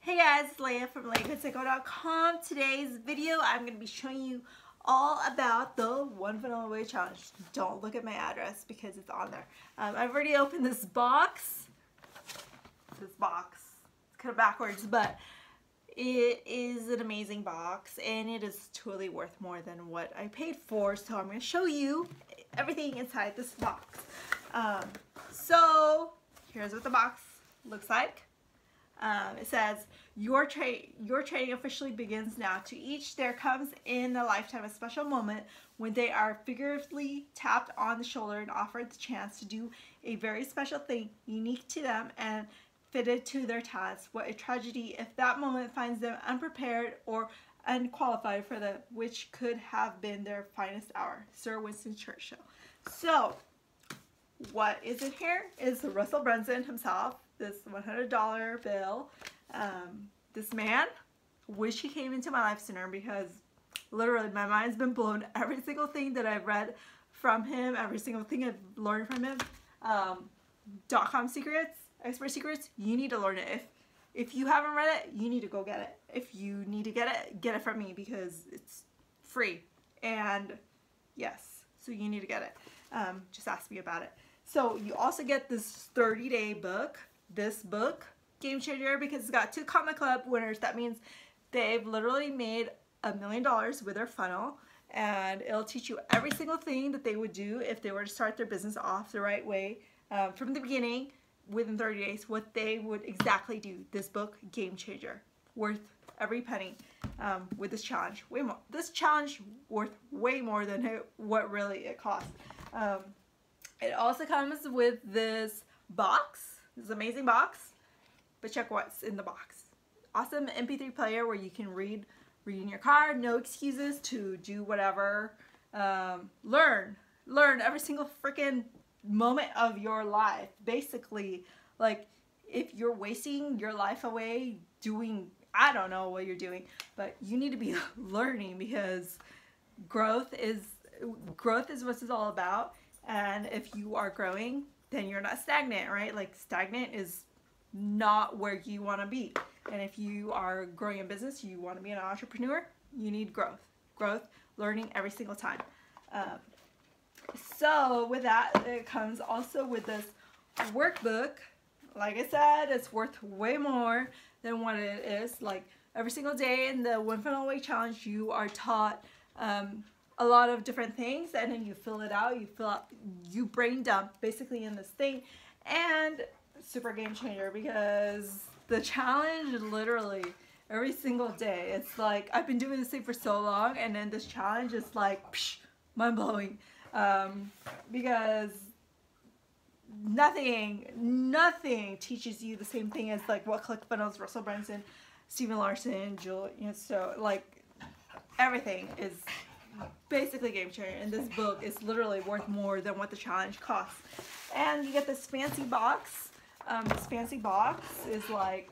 Hey guys, it's Leah from LeahGoodPsycho.com. Today's video, I'm going to be showing you all about the One Funnel Away Challenge. Don't look at my address because it's on there. I've already opened this box. It's kind of backwards, but it is an amazing box and it is totally worth more than what I paid for. So I'm going to show you everything inside this box. So here's what the box looks like. It says, your training officially begins now. To each there comes in a lifetime a special moment when they are figuratively tapped on the shoulder and offered the chance to do a very special thing unique to them and fitted to their talents. What a tragedy if that moment finds them unprepared or unqualified for the which could have been their finest hour. Sir Winston Churchill. So what is in here is Russell Brunson himself, this $100 bill. This man, wish he came into my life sooner because literally my mind's been blown. Every single thing that I've read from him, every single thing I've learned from him, .com secrets, expert secrets, you need to learn it. If you haven't read it, you need to go get it. If you need to get it from me because it's free. And yes, so you need to get it. Just ask me about it. So you also get this 30-day book. This book, game changer, because it's got 2 Comma Club winners. That means they've literally made $1 million with their funnel, and it'll teach you every single thing that they would do if they were to start their business off the right way from the beginning within 30 days, what they would exactly do. This book, game changer, worth every penny with this challenge. Way more. This challenge worth way more than what really it costs. It also comes with this box. This amazing box, but check what's in the box. Awesome MP3 player where you can read in your car, no excuses to do whatever. Learn every single freaking moment of your life. Basically, like if you're wasting your life away doing, I don't know what you're doing, but you need to be learning because growth is what it's all about. And if you are growing, then you're not stagnant, right? Like stagnant is not where you want to be. And if you are growing a business, you want to be an entrepreneur, you need growth. Learning every single time. So with that, it comes also with this workbook. Like I said, it's worth way more than what it is. Like every single day in the One Funnel Away Challenge, you are taught a lot of different things, and then you fill it out, you brain dump basically in this thing. And super game changer because the challenge literally every single day, it's like I've been doing this thing for so long, and then this challenge is like mind-blowing because nothing teaches you the same thing as like what ClickFunnels, Russell Brunson, Stephen Larson, Julian, so like everything is basically game changer, and this book is literally worth more than what the challenge costs. And you get this fancy box. This fancy box is like,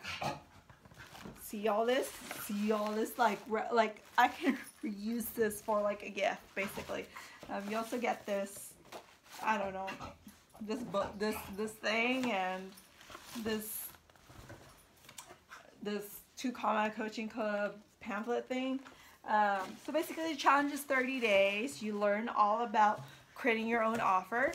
see all this like I can reuse this for like a gift basically. You also get this, I don't know, this book, this thing, and this 2 Comma Coaching Club pamphlet thing. So basically the challenge is 30 days. You learn all about creating your own offer.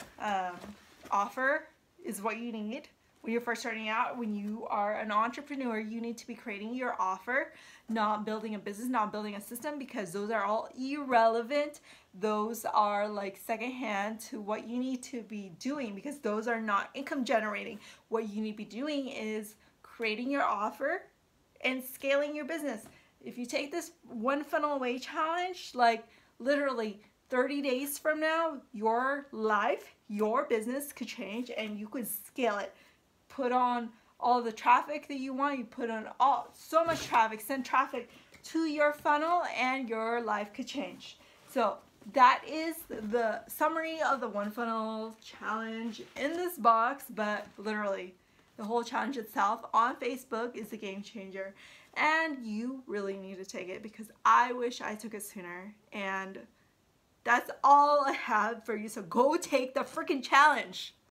Offer is what you need when you're first starting out. When you are an entrepreneur, you need to be creating your offer, not building a business, not building a system, because those are all irrelevant. Those are like secondhand to what you need to be doing because those are not income generating. What you need to be doing is creating your offer and scaling your business. If you take this One Funnel Away Challenge, like literally 30 days from now, your life, your business could change and you could scale it. Put on all the traffic that you want. You put on so much traffic, send traffic to your funnel, and your life could change. So that is the summary of the One Funnel Challenge in this box, but literally the whole challenge itself on Facebook is a game changer. And you really need to take it because I wish I took it sooner. And that's all I have for you. So go take the freaking challenge.